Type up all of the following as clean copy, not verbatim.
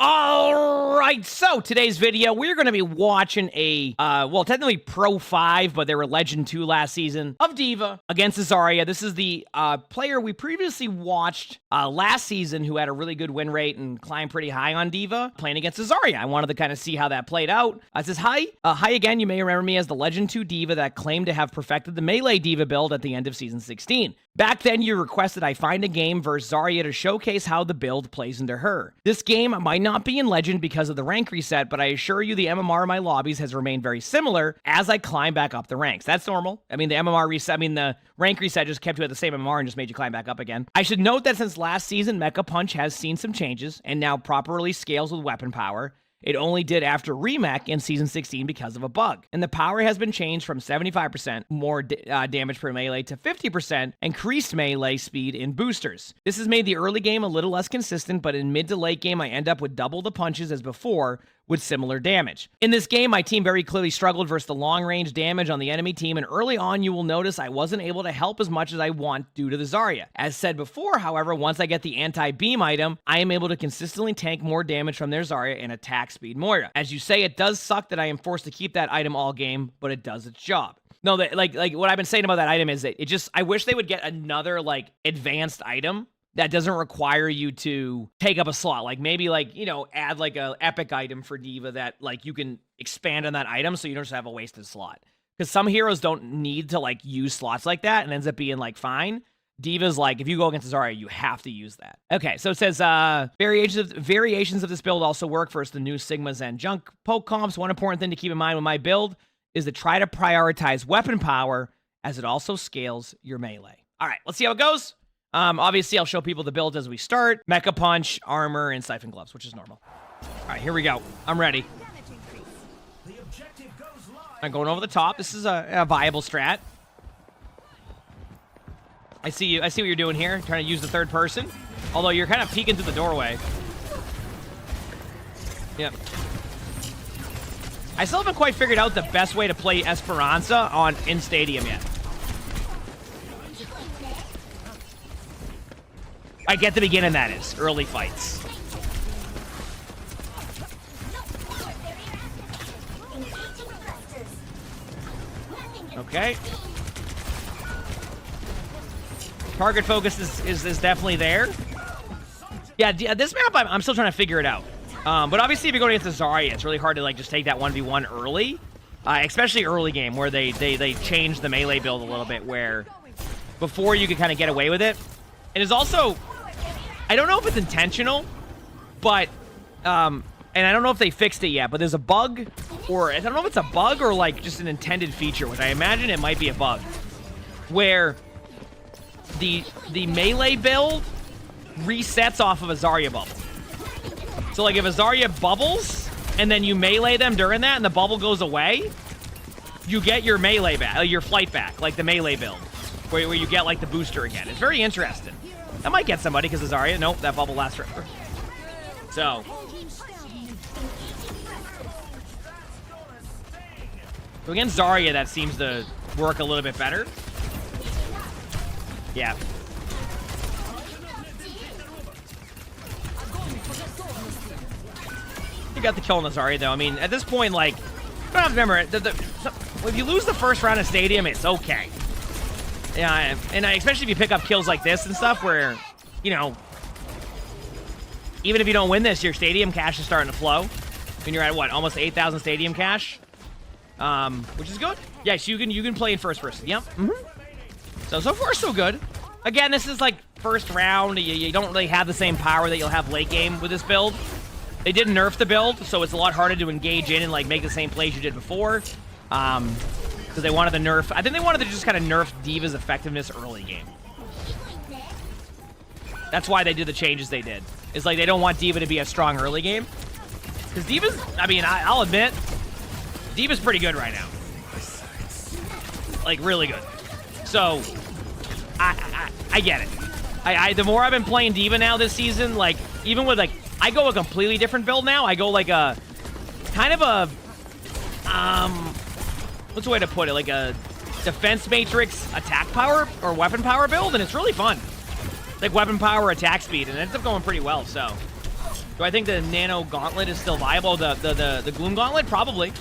All right, so today's video, we're going to be watching a, well, technically Pro 5, but they were Legend 2 last season, of D.Va against ZARYA. This is the player we previously watched last season who had a really good win rate and climbed pretty high on D.Va, playing against ZARYA. I wanted to kind of see how that played out. It says, hi. Hi again, you may remember me as the Legend 2 D.Va that claimed to have perfected the melee D.Va build at the end of Season 16. Back then, you requested I find a game versus ZARYA to showcase how the build plays into her. This game might not be in Legend because of the rank reset, but I assure you the MMR in my lobbies has remained very similar as I climb back up the ranks. That's normal. I mean, the MMR reset, the rank reset just kept you at the same MMR and just made you climb back up again. I should note that since last season, Mecha Punch has seen some changes and now properly scales with weapon power. It only did after remech in Season 16 because of a bug. And the power has been changed from 75% more damage per melee to 50% increased melee speed in boosters. This has made the early game a little less consistent, but in mid to late game, I end up with double the punches as before with similar damage. In this game, my team very clearly struggled versus the long-range damage on the enemy team, and early on, you will notice I wasn't able to help as much as I want due to the ZARYA. As said before, however, once I get the anti-beam item, I am able to consistently tank more damage from their ZARYA and attack speed Moira. As you say, it does suck that I am forced to keep that item all game, but it does its job. No, like what I've been saying about that item is that I wish they would get another, advanced item that doesn't require you to take up a slot. Like, maybe, add, a epic item for D.Va that, you can expand on that item so you don't just have a wasted slot. Because some heroes don't need to, use slots like that and ends up being, fine. D.Va's if you go against ZARYA, you have to use that. Okay, so it says, variations of this build also work for the new Sigmas and Junk poke comps. One important thing to keep in mind with my build is to try to prioritize weapon power as it also scales your melee. All right, let's see how it goes. Obviously, I'll show people the builds as we start. Mecha Punch, Armor, and Siphon Gloves, which is normal. All right, here we go. I'm ready. I'm going over the top. This is a viable strat. I see you. I see what you're doing here. Trying to use the third person. Although you're kind of peeking through the doorway. Yep. I still haven't quite figured out the best way to play Esperanza in Stadium yet. I get the beginning, that is. Early fights. Okay. Target focus is definitely there. Yeah, this map, I'm still trying to figure it out. But obviously, if you're going against the ZARYA, it's really hard to just take that 1v1 early. Especially early game, where they change the melee build a little bit, where before you could kind of get away with it. It is also, I don't know if it's intentional, but, and I don't know if they fixed it yet, but there's a bug, or I don't know if it's a bug or just an intended feature, which I imagine it might be a bug, where the melee build resets off of a ZARYA bubble. So if a ZARYA bubbles, and then you melee them during that, and the bubble goes away, you get your melee back, your flight back, the melee build, where you get the booster again. It's very interesting. That might get somebody because of ZARYA. Nope, that bubble lasts forever. So against ZARYA, that seems to work a little bit better. Yeah. You got the kill on the ZARYA, though. I mean, at this point, you don't have to remember, if you lose the first round of Stadium, it's okay. Yeah, and especially if you pick up kills like this and stuff where, even if you don't win this, your Stadium cash is starting to flow. And you're at, what, almost 8,000 Stadium cash? Which is good. Yes, you can play in first person. Yep. So far, so good. Again, this is first round. You don't really have the same power that you'll have late game with this build. They did nerf the build, so it's a lot harder to engage in and make the same plays you did before. Because they wanted to nerf, I think they wanted to just kind of nerf D.Va's effectiveness early game. That's why they did the changes they did. It's they don't want D.Va to be a strong early game. Because D.Va's, I'll admit, D.Va's pretty good right now. Really good. So, I get it. The more I've been playing D.Va now this season, even with, I go a completely different build now. I go, a, kind of a, what's the way to put it? A defense matrix attack power or weapon power build, and it's really fun. Weapon power, attack speed, and it ends up going pretty well, so. Do I think the Nano Gauntlet is still viable? The Gloom Gauntlet? Probably.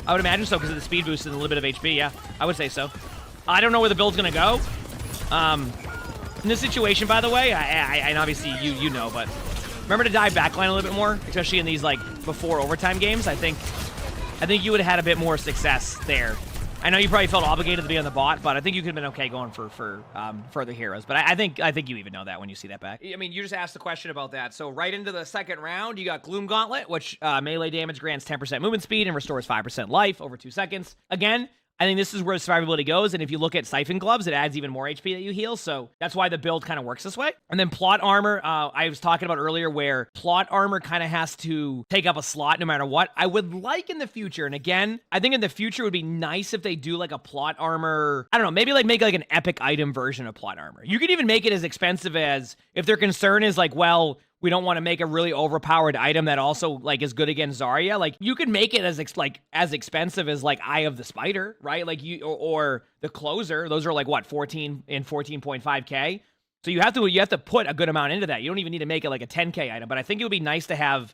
I would imagine so because of the speed boost and a little bit of HP. Yeah, I would say so. I don't know where the build's going to go. In this situation, by the way, and obviously you know, but remember to dive backline a little bit more, especially in these like before overtime games. I think you would have had a bit more success there. I know you probably felt obligated to be on the bot, but I think you could have been okay going for further heroes. But I think you even know that when you see that back. I mean, you just asked the question about that. So right into the second round, you got Gloom Gauntlet, which melee damage grants 10% movement speed and restores 5% life over 2 seconds. Again, I think this is where survivability goes, and if you look at Siphon Gloves, it adds even more HP that you heal, so that's why the build kind of works this way. And then Plot Armor, I was talking about earlier, where Plot Armor kind of has to take up a slot no matter what. I would like in the future, and again, I think in the future it would be nice if they do like a Plot Armor, I don't know, maybe like make like an epic item version of Plot Armor. You could even make it as expensive as, if their concern is like, well, we don't want to make a really overpowered item that also like is good against Zarya. Like you could make it as as expensive as like Eye of the Spider, right? Like you or the Closer. Those are like what, 14 and 14.5k. So you have to put a good amount into that. You don't even need to make it like a 10k item. But I think it would be nice to have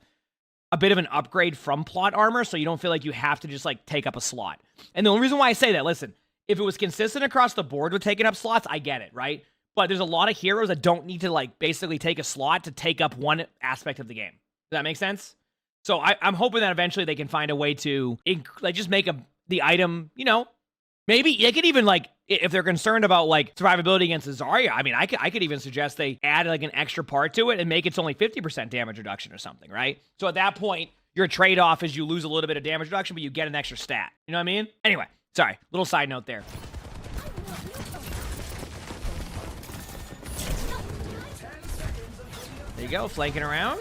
a bit of an upgrade from Plot Armor, so you don't feel like you have to just like take up a slot. And the only reason why I say that, listen, if it was consistent across the board with taking up slots, I get it, right? But there's a lot of heroes that don't need to, like, basically take a slot to take up one aspect of the game. Does that make sense? So I'm hoping that eventually they can find a way to, like, just make the item, you know, maybe they could even, like, if they're concerned about, like, survivability against the Zarya, I mean, I could even suggest they add, like, an extra part to it and make it only 50% damage reduction or something, right? So at that point, your trade-off is you lose a little bit of damage reduction, but you get an extra stat. You know what I mean? Anyway, sorry, little side note there. There you go, flanking around.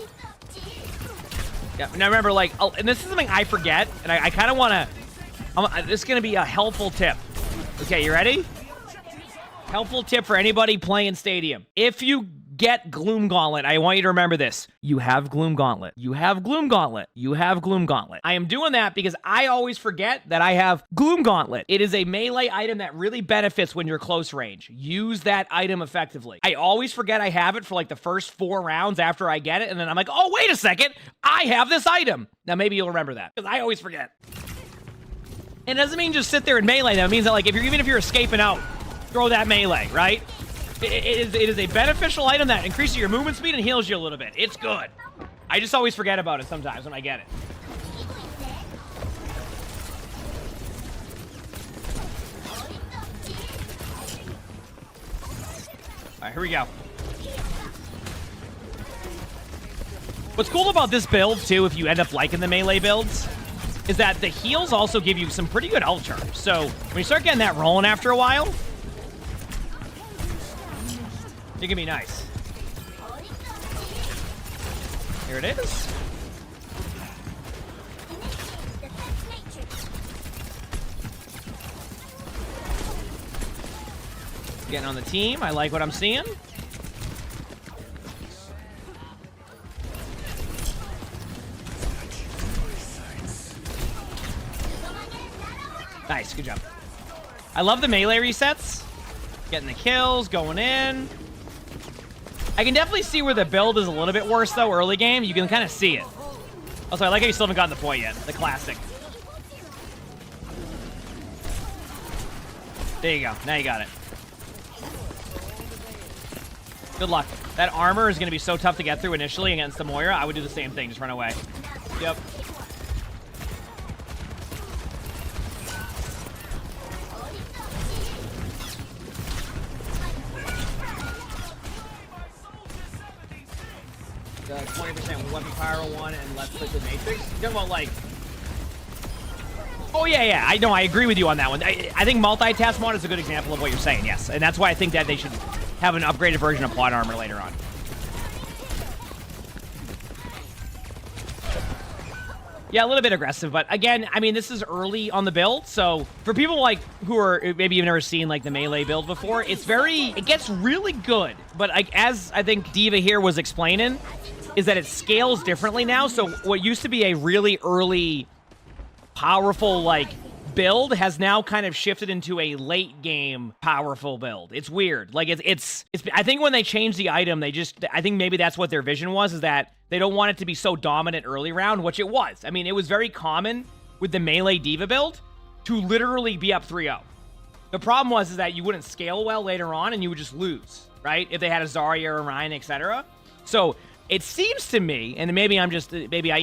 Yeah, now remember, like, and this is something I forget, and I kind of want to, this is going to be a helpful tip. Okay, you ready? Helpful tip for anybody playing Stadium. If you get Gloom Gauntlet, I want you to remember this. You have Gloom Gauntlet. You have Gloom Gauntlet. You have Gloom Gauntlet. I am doing that because I always forget that I have Gloom Gauntlet. It is a melee item that really benefits when you're close range. Use that item effectively. I always forget I have it for like the first 4 rounds after I get it, and then I'm like, oh, wait a second. I have this item. Now, maybe you'll remember that because I always forget. It doesn't mean just sit there and melee them. It means that, like, even if you're escaping out, throw that melee, right? It is a beneficial item that increases your movement speed and heals you a little bit. It's good. I just always forget about it sometimes when I get it. All right, here we go. What's cool about this build, too, if you end up liking the melee builds, is that the heals also give you some pretty good ult charge. So when you start getting that rolling after a while, it can be nice. Here it is. Getting on the team. I like what I'm seeing. Nice, good job. I love the melee resets. Getting the kills, going in. I can definitely see where the build is a little bit worse, though, early game. You can kind of see it. Also, I like how you still haven't gotten the point yet. The classic. There you go. Now you got it. Good luck. That armor is going to be so tough to get through initially against the Moira. I would do the same thing. Just run away. Yep. The 20% weapon pyro one and less liquid matrix. You're talking about, like... Oh, yeah. I know, I agree with you on that one. I think multitask mod is a good example of what you're saying, yes. And that's why I think that they should have an upgraded version of plot armor later on. Yeah, a little bit aggressive, but again, I mean, this is early on the build, so for people like who are maybe you've never seen like the melee build before, it gets really good. But like, as I think Diva here was explaining, is that it scales differently now. So what used to be a really early, powerful, like build has now kind of shifted into a late game powerful build. It's weird. Like it's I think when they changed the item, I think maybe that's what their vision was, is that they don't want it to be so dominant early round, which it was. I mean, it was very common with the melee diva build to literally be up 3-0. The problem was is that you wouldn't scale well later on and you would just lose, right? If they had a Zarya or Ryan, etc. So it seems to me, and maybe I'm just, maybe I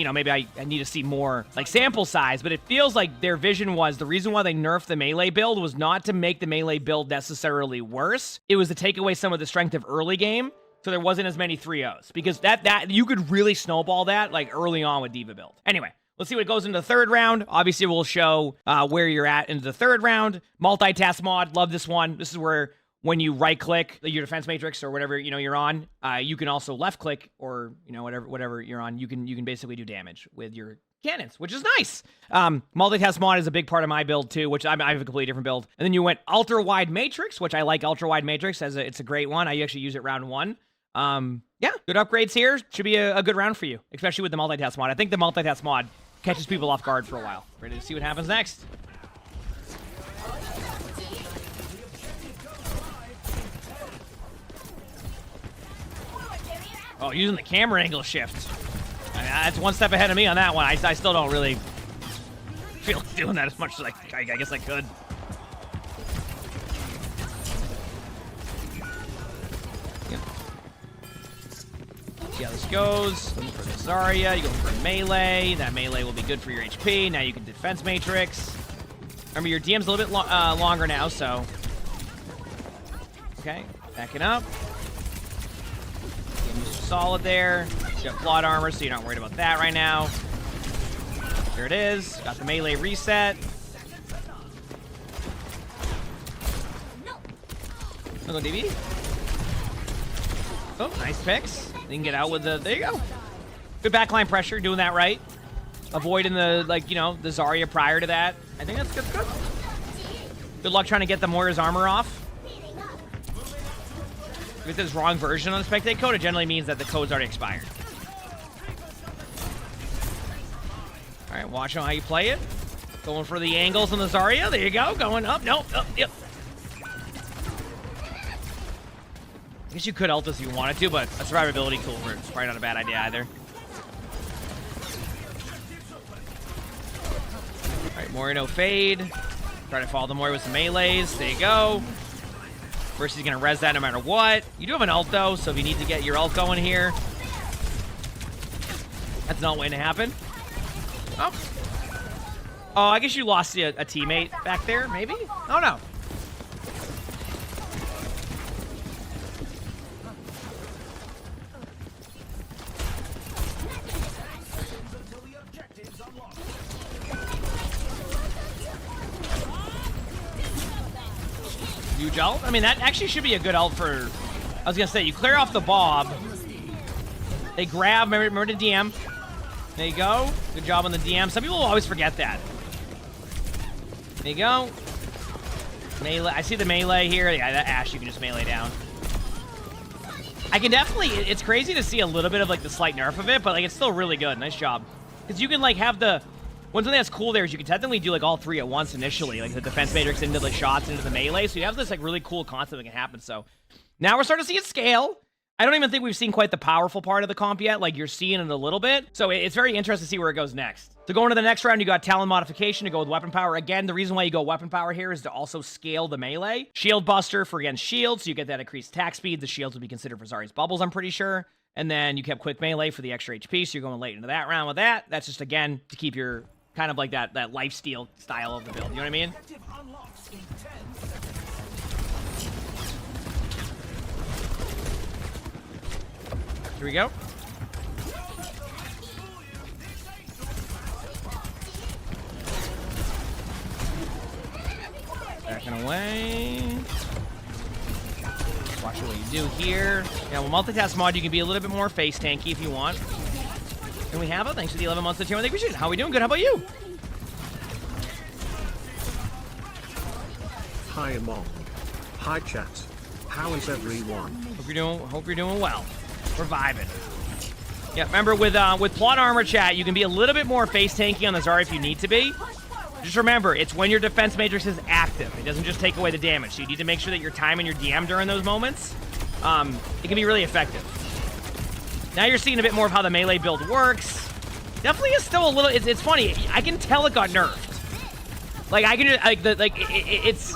need to see more like sample size, but it feels like their vision was the reason why they nerfed the melee build was not to make the melee build necessarily worse. It was to take away some of the strength of early game, so there wasn't as many 3-0s, because that you could really snowball that like early on with diva build. Anyway, let's see what goes into the third round. Obviously, we'll show where you're at into the third round. Multitask mod, love this one. This is where when you right-click your defense matrix or whatever you're on, you can also left-click or whatever you're on. You can basically do damage with your cannons, which is nice. Multitask mod is a big part of my build too, which I have a completely different build. And then you went ultra-wide matrix, which I like ultra-wide matrix as it's a great one. I actually use it round 1. Yeah, good upgrades here. Should be a good round for you, especially with the multitask mod. I think the multitask mod catches people off guard for a while. Ready to see what happens next? Oh, using the camera angle shift. I mean, that's one step ahead of me on that one. I still don't really feel like doing that as much as I guess I could. Yep. See how this goes. Looking for the Zarya. You go for melee. That melee will be good for your HP. Now you can defense matrix. Remember, your DM's a little bit longer now, so. Okay, backing up. Solid there. You got plot armor, so you're not worried about that right now. There it is. Got the melee reset. Go DB. Oh, nice picks. You can get out with the. There you go. Good backline pressure, doing that right. Avoiding the the Zarya prior to that. I think that's good. Good luck trying to get the Moira's armor off. If there's wrong version on the spectate code, it generally means that the code's already expired. All right, watch how you play it. Going for the angles on the Zarya. There you go. Going up. No. Up. Yep. I guess you could ult this if you wanted to, but a survivability tool for it's probably not a bad idea either. All right, Moira no fade. Try to follow the Moira with some melees. There you go. First, he's going to res that no matter what. You do have an ult, though, so if you need to get your ult going here, that's not waiting to happen. Oh. Oh, I guess you lost a teammate back there, maybe? Oh, no. Huge ult. I mean, that actually should be a good ult for... I was going to say, you clear off the Bob. They grab... Remember the DM. There you go. Good job on the DM. Some people will always forget that. There you go. Melee. I see the melee here. Yeah, that Ashe you can just melee down. I can definitely... It's crazy to see a little bit of, the slight nerf of it, but, it's still really good. Nice job. Because you can, have the... One thing that's cool there is you can technically do all three at once initially, the defense matrix into the shots into the melee. So you have this really cool concept that can happen. So now we're starting to see it scale. I don't even think we've seen quite the powerful part of the comp yet. You're seeing it a little bit. So it's very interesting to see where it goes next. So going to the next round, you got talent modification to go with weapon power. Again, the reason why you go weapon power here is to also scale the melee. Shield buster for against shields, so you get that increased attack speed. The shields would be considered for Zarya's bubbles, I'm pretty sure. And then you kept quick melee for the extra HP, so you're going late into that round with that. That's just, again, to keep your... kind of that lifesteal style of the build. You know what I mean? Here we go. Backing away. Watch what you do here. Yeah, well, multitask mod, you can be a little bit more face tanky if you want. And we have it. Thanks for the 11 months of tier. I think we should. How are we doing? Good. How about you? Hi, Emongg. Hi, chat. How is everyone? Hope you're doing well. We're vibing. Yeah, remember with plot armor chat, you can be a little bit more face tanky on the Zarya if you need to be. Just remember, it's when your defense matrix is active. It doesn't just take away the damage. So you need to make sure that you're timing your DM during those moments. It can be really effective. Now you're seeing a bit more of how the melee build works. Definitely is still a little. It's funny. I can tell it got nerfed. Like I can it's,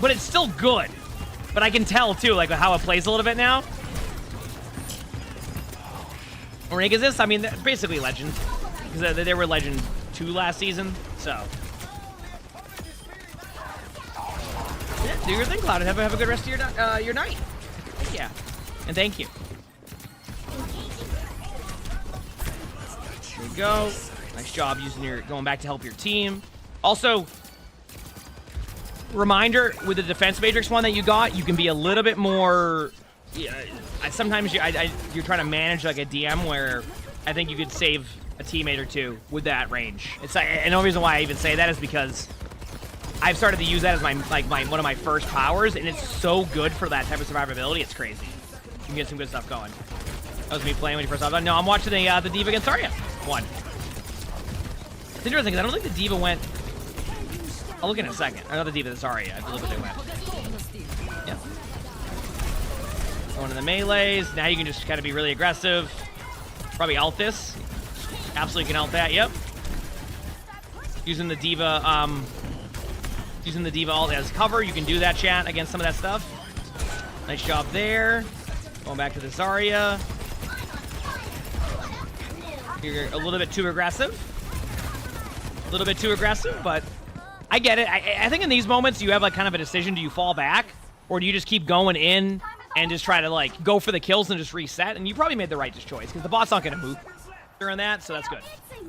but it's still good. But I can tell too, like how it plays a little bit now. What rank is this? I mean, basically legend, because they were legend 2 last season. So yeah, do your thing, Cloud, and have a good rest of your night. Yeah, and thank you. There you go. Nice job using going back to help your team. Also, reminder with the defense matrix one that you got, you can be a little bit more. Yeah, sometimes you're trying to manage like a DM where I think you could save a teammate or two with that range. It's and the only reason why I even say that is because I've started to use that as one of my first powers, and it's so good for that type of survivability. It's crazy. You can get some good stuff going. That was me playing when you first saw it. No, I'm watching the D.Va against ZARYA one. It's interesting because I don't think the D.Va went. I'll look in a second. I know the D.Va, the ZARYA. I believe what they went. Yeah. Going to the melees. Now you can just kind of be really aggressive. Probably ult this. Absolutely can ult that. Yep. Using the D.Va ult as cover. You can do that, chat, against some of that stuff. Nice job there. Going back to the ZARYA. You're a little bit too aggressive. A little bit too aggressive, but I get it. I think in these moments you have like kind of a decision. Do you fall back, or do you just keep going in and just try to like go for the kills and just reset? And you probably made the right choice because the bot's not going to move during that, so that's good. There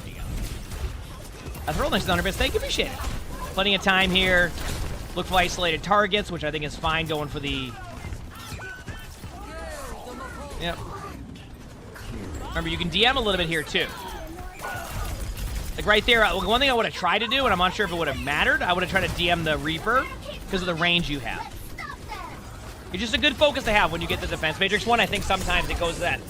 you go. That's real nice, Thunderbits. Thank you, appreciate it. Plenty of time here. Look for isolated targets, which I think is fine going for the. Yep. Remember, you can DM a little bit here, too. Like, right there, one thing I would have tried to do, and I'm not sure if it would have mattered, I would have tried to DM the Reaper because of the range you have. It's just a good focus to have when you get the Defense Matrix one. I think sometimes it goes to that.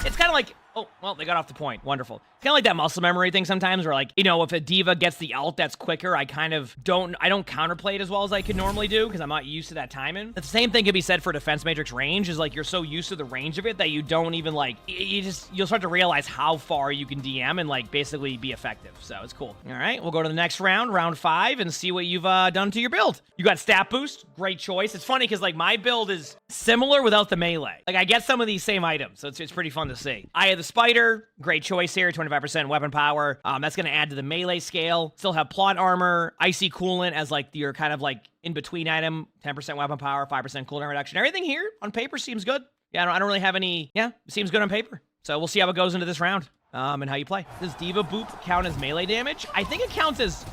It's kind of like, oh, well, they got off the point. Wonderful. It's kind of like that muscle memory thing sometimes where, like, you know, if a D.Va gets the ult that's quicker, I don't counterplay it as well as I could normally do because I'm not used to that timing. The same thing can be said for Defense Matrix range, is like you're so used to the range of it that you don't even, like, you'll start to realize how far you can DM and, like, basically be effective. So it's cool. All right, we'll go to the next round, round 5, and see what you've done to your build. You got stat boost. Great choice. It's funny because, like, my build is similar without the melee. Like, I get some of these same items, so it's pretty fun to see. I have the Spider. Great choice here. 25% weapon power. That's going to add to the melee scale. Still have plot armor, icy coolant as like your kind of like in-between item. 10% weapon power, 5% cooldown reduction. Everything here on paper seems good. Yeah, I don't really have any. Yeah, it seems good on paper. So we'll see how it goes into this round and how you play. Does D.Va Boop count as melee damage? I think it counts as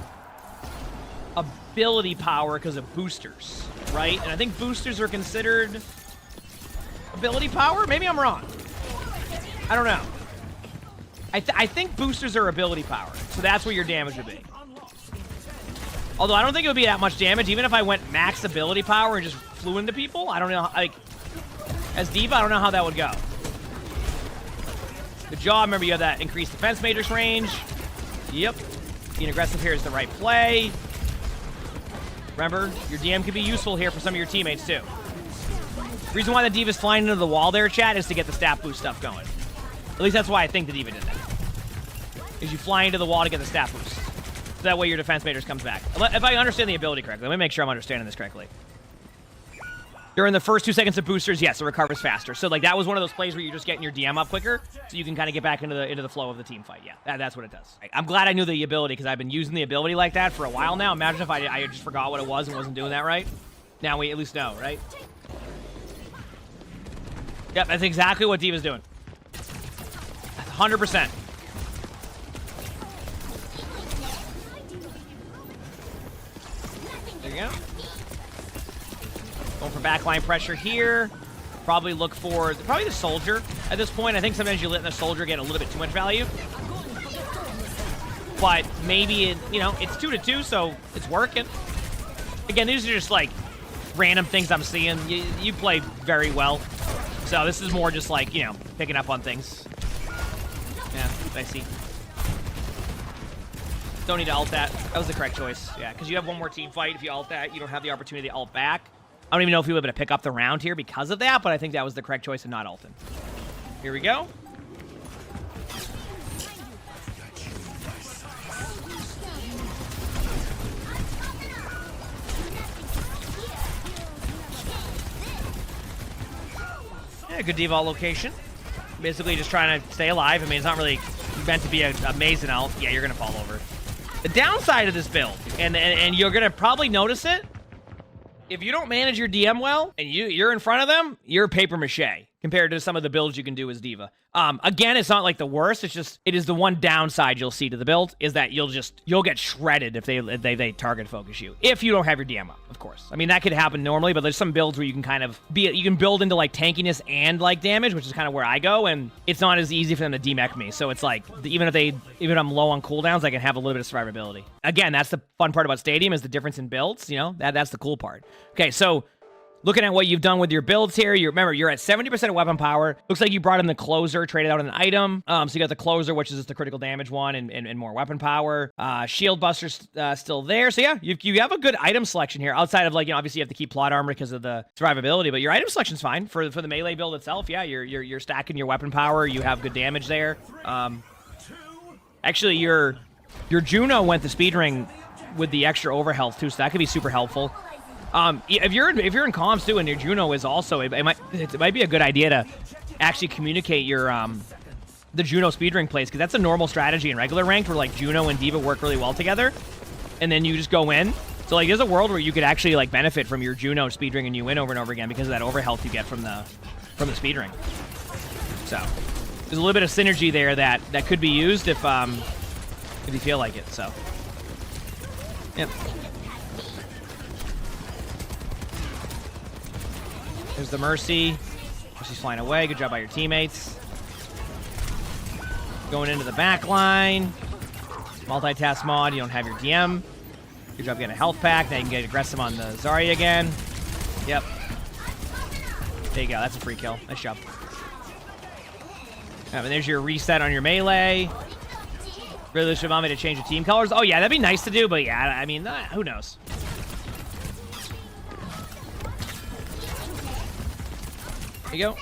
ability power because of boosters, right? And I think boosters are considered ability power. Maybe I'm wrong. I don't know. I think boosters are ability power, so that's what your damage would be. Although I don't think it would be that much damage, even if I went max ability power and just flew into people. I don't know, like, as D.Va, I don't know how that would go. Good job. Remember, you have that increased defense matrix range. Yep. Being aggressive here is the right play. Remember, your DM could be useful here for some of your teammates, too. The reason why the D.Va's flying into the wall there, chat, is to get the stat boost stuff going. At least that's why I think the D.Va did that. Is you fly into the wall to get the stat boost. So that way your defense matrix comes back. If I understand the ability correctly, let me make sure I'm understanding this correctly. During the first 2 seconds of boosters, yes, it recovers faster. So like that was one of those plays where you're just getting your DM up quicker, so you can kind of get back into the flow of the team fight. Yeah, that's what it does. I'm glad I knew the ability because I've been using the ability like that for a while now. Imagine if I just forgot what it was and wasn't doing that right. Now we at least know, right? Yep, that's exactly what D.Va's doing. 100%. There you go. Going for backline pressure here. Probably look for the soldier at this point. I think sometimes you let the soldier get a little bit too much value. But maybe it's 2-2, so it's working. Again, these are just like random things I'm seeing. You play very well. So this is more just like, you know, picking up on things. Yeah, I see. Don't need to ult that. That was the correct choice. Yeah, because you have one more team fight. If you ult that, you don't have the opportunity to ult back. I don't even know if you were able to pick up the round here because of that, but I think that was the correct choice of not ulting. Here we go. Yeah, good D.Va location. Basically just trying to stay alive. I mean, it's not really meant to be a amazing ult. Yeah, you're going to fall over. The downside of this build, and you're going to probably notice it, if you don't manage your DM well, and you're in front of them, you're paper mache compared to some of the builds you can do as D.Va. Again, it's not like the worst. It's just, it is the one downside you'll see to the build is that you'll get shredded if they target focus you. If you don't have your DM up, of course. I mean, that could happen normally, but there's some builds where you can kind of you can build into like tankiness and like damage, which is kind of where I go, and it's not as easy for them to demech me. So it's like, even if I'm low on cooldowns, I can have a little bit of survivability. Again, that's the fun part about Stadium is the difference in builds, you know? That's the cool part. Okay, so looking at what you've done with your builds here, remember, you're at 70% of weapon power. Looks like you brought in the closer, traded out an item. So you got the closer, which is just the critical damage one and more weapon power. Shield buster's still there. So yeah, you have a good item selection here. Outside of like, you know, obviously you have to keep plot armor because of the survivability, but your item selection's fine. For the melee build itself, yeah, you're stacking your weapon power. You have good damage there. Actually, your Juno went the speed ring with the extra overhealth too, so that could be super helpful. If you're in comms too, and your Juno is also, it might be a good idea to actually communicate your the Juno speedring plays, because that's a normal strategy in regular ranked where like Juno and D.Va work really well together, and then you just go in. So like there's a world where you could actually like benefit from your Juno speedring and you win over and over again because of that overhealth you get from the speedring. So there's a little bit of synergy there that could be used if you feel like it. So yeah. There's the Mercy. Mercy's flying away. Good job by your teammates. Going into the back line. Multitask mod. You don't have your DM. Good job getting a health pack. Now you can get aggressive on the Zarya again. Yep. There you go. That's a free kill. Nice job. And there's your reset on your melee. Really should want me to change the team colors. Oh, yeah. That'd be nice to do, but yeah, I mean, who knows? There you go.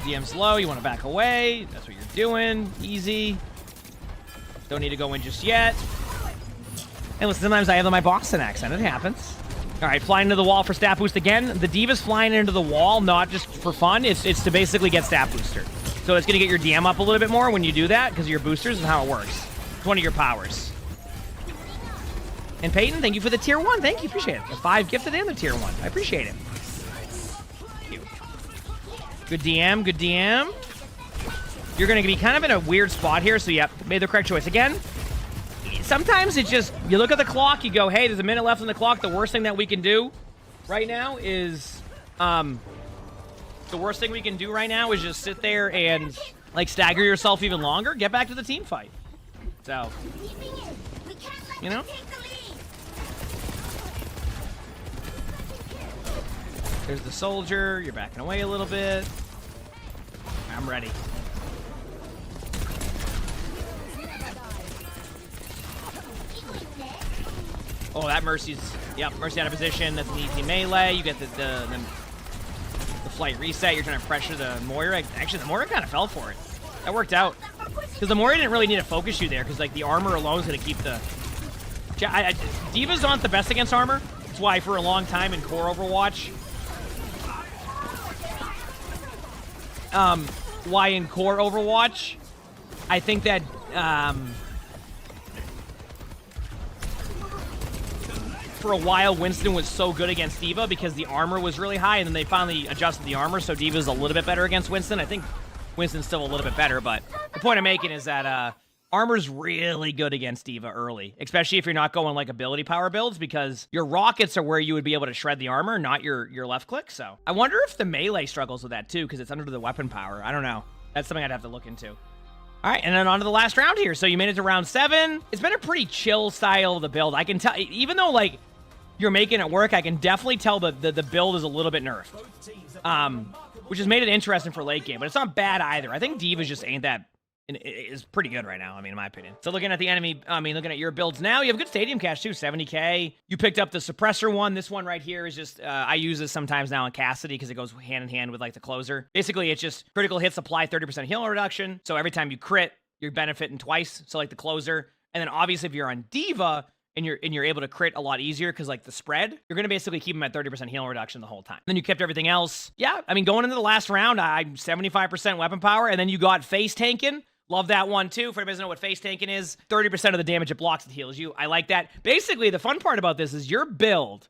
DM's low. You want to back away. That's what you're doing. Easy. Don't need to go in just yet. And listen, sometimes I have my Boston accent. It happens. All right, flying into the wall for stat boost again. The D.Va's flying into the wall, not just for fun. It's to basically get stat booster. So it's going to get your DM up a little bit more when you do that because of your boosters and how it works. It's one of your powers. And Peyton, thank you for the tier 1. Thank you, appreciate it. The 5 gifted and the tier 1. I appreciate it. Thank you. Good DM, good DM. You're going to be kind of in a weird spot here, so yep, made the correct choice. Again, sometimes it's just, you look at the clock, you go, hey, there's a minute left on the clock. The worst thing that we can do right now is, just sit there and, like, stagger yourself even longer. Get back to the team fight. So, you know? There's the soldier. You're backing away a little bit. I'm ready. Oh, that Mercy's... Yep, Mercy out of position. That's an easy melee. You get the flight reset. You're trying to pressure the Moira. Actually, the Moira kind of fell for it. That worked out. Because the Moira didn't really need to focus you there, because like the armor alone is going to keep the... D.Va's aren't the best against armor. That's why for a long time in core Overwatch... I think that, for a while, Winston was so good against D.Va because the armor was really high, and then they finally adjusted the armor, so D.Va's a little bit better against Winston. I think Winston's still a little bit better, but the point I'm making is that, armor's really good against D.Va early, especially if you're not going like ability power builds, because your rockets are where you would be able to shred the armor, not your left click. So I wonder if the melee struggles with that too, because it's under the weapon power. I don't know. That's something I'd have to look into. All right, and then on to the last round here. So you made it to round 7. It's been a pretty chill style of the build. I can tell, even though like you're making it work, I can definitely tell the build is a little bit nerfed. Which has made it interesting for late game, but it's not bad either. I think D.Va just ain't that... is pretty good right now, I mean, in my opinion. So looking at the enemy, looking at your builds now, you have good stadium cash too, 70k. You picked up the suppressor one. This one right here is just, I use this sometimes now in Cassidy because it goes hand in hand with like the closer. Basically, it's just critical hits apply 30% heal reduction. So every time you crit, you're benefiting twice. So like the closer. And then obviously if you're on D.Va, and you're able to crit a lot easier because like the spread, you're gonna basically keep them at 30% heal reduction the whole time. Then you kept everything else. Yeah, I mean, going into the last round, I'm 75% weapon power, and then you got face tanking. Love that one too. For anybody who doesn't know what face tanking is, 30% of the damage it blocks, it heals you. I like that. Basically, the fun part about this is your build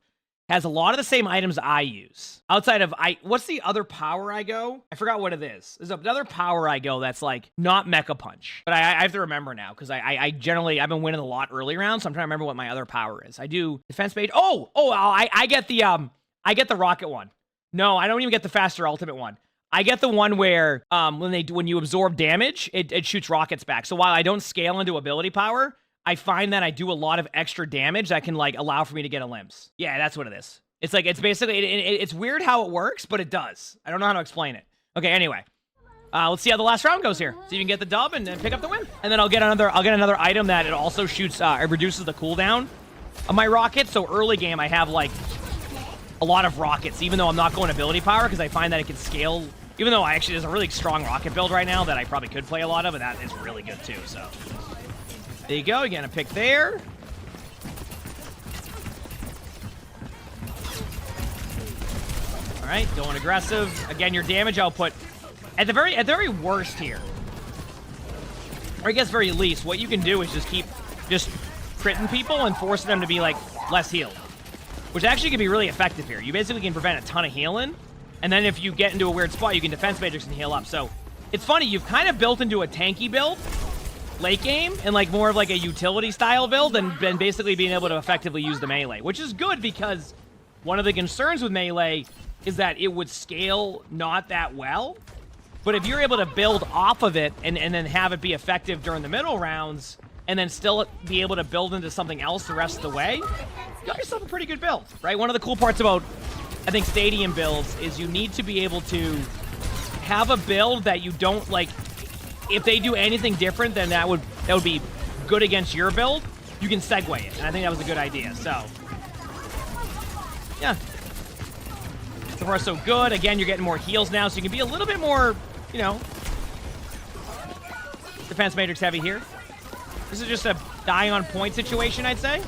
has a lot of the same items I use. Outside of, what's the other power I go? I forgot what it is. There's another power I go that's like not Mecha Punch. But I have to remember now because I've been winning a lot early rounds, so I'm trying to remember what my other power is. I do defense page. I get the rocket one. No, I don't even get the faster ultimate one. I get the one where when you absorb damage, it shoots rockets back. So while I don't scale into ability power, I find that I do a lot of extra damage that can like allow for me to get a limbs. Yeah, that's what it is. It's like, it's basically, it's weird how it works, but it does. I don't know how to explain it. Okay, anyway. Let's see how the last round goes here. See if you can get the dub and pick up the win. And then I'll get another item that it also shoots, it reduces the cooldown of my rockets. So early game, I have like a lot of rockets, even though I'm not going ability power, because I find that it can scale, even though there's a really strong rocket build right now that I probably could play a lot of, and that is really good too, so. There you go, you're gonna pick there. All right, going aggressive. Again, your damage output at the very worst here, or I guess very least, what you can do is just keep critting people and forcing them to be like less healed, which actually can be really effective here. You basically can prevent a ton of healing, and then if you get into a weird spot, you can defense matrix and heal up. So it's funny, you've kind of built into a tanky build late game and like more of like a utility style build and basically being able to effectively use the melee, which is good because one of the concerns with melee is that it would scale not that well. But if you're able to build off of it and then have it be effective during the middle rounds and then still be able to build into something else the rest of the way, you got yourself a pretty good build, right? One of the cool parts about, I think, stadium builds is you need to be able to have a build that you don't like. If they do anything different, then that would be good against your build. You can segue it, and I think that was a good idea. So, yeah. So far, so good. Again, you're getting more heals now, so you can be a little bit more, you know, defense matrix heavy here. This is just a die on point situation, I'd say.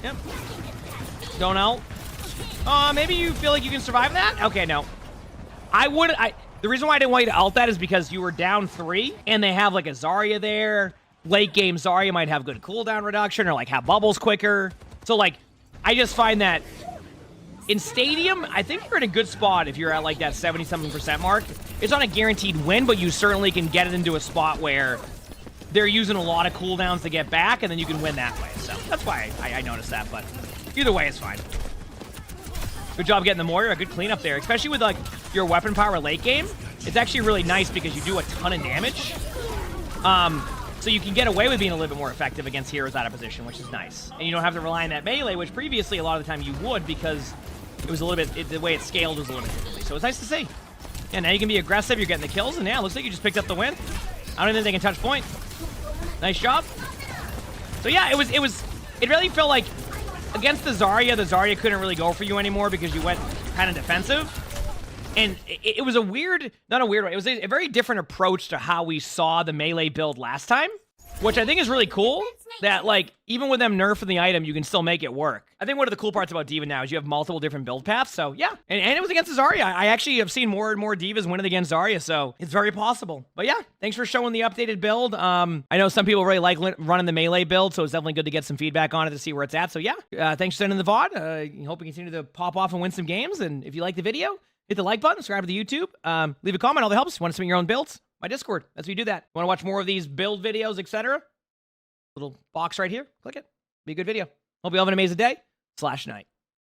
Yep. Don't ult. Maybe you feel like you can survive that? Okay, no. The reason why I didn't want you to ult that is because you were down 3, and they have like a Zarya there. Late game Zarya might have good cooldown reduction or like have bubbles quicker. So like, I just find that in Stadium, I think you're in a good spot if you're at like that 70-something% mark. It's not a guaranteed win, but you certainly can get it into a spot where they're using a lot of cooldowns to get back, and then you can win that way. So that's why I noticed that, but either way, it's fine. Good job getting the Moira, a good cleanup there, especially with like your weapon power late game. It's actually really nice because you do a ton of damage. So you can get away with being a little bit more effective against heroes out of position, which is nice. And you don't have to rely on that melee, which previously a lot of the time you would because it was a little bit, the way it scaled was a little bit differently. So it's nice to see. Yeah, now you can be aggressive, you're getting the kills, and yeah, it looks like you just picked up the win. I don't even think they can touch point. Nice job. So yeah, it really felt like against the Zarya couldn't really go for you anymore because you went kind of defensive. And it was a weird, not a weird way, it was a very different approach to how we saw the melee build last time, which I think is really cool, that like, even with them nerfing the item, you can still make it work. I think one of the cool parts about D.Va now is you have multiple different build paths, so yeah. And it was against the Zarya. I actually have seen more and more D.Vas winning against Zarya, so it's very possible. But yeah, thanks for showing the updated build. I know some people really like running the melee build, so it's definitely good to get some feedback on it to see where it's at. So yeah, thanks for sending the VOD. Hope we continue to pop off and win some games, and if you like the video, hit the like button, subscribe to the YouTube, leave a comment, all that helps. Want to submit your own builds? My Discord, that's how you do that. Want to watch more of these build videos, etc.? Little box right here, click it. Be a good video. Hope you have an amazing day / night.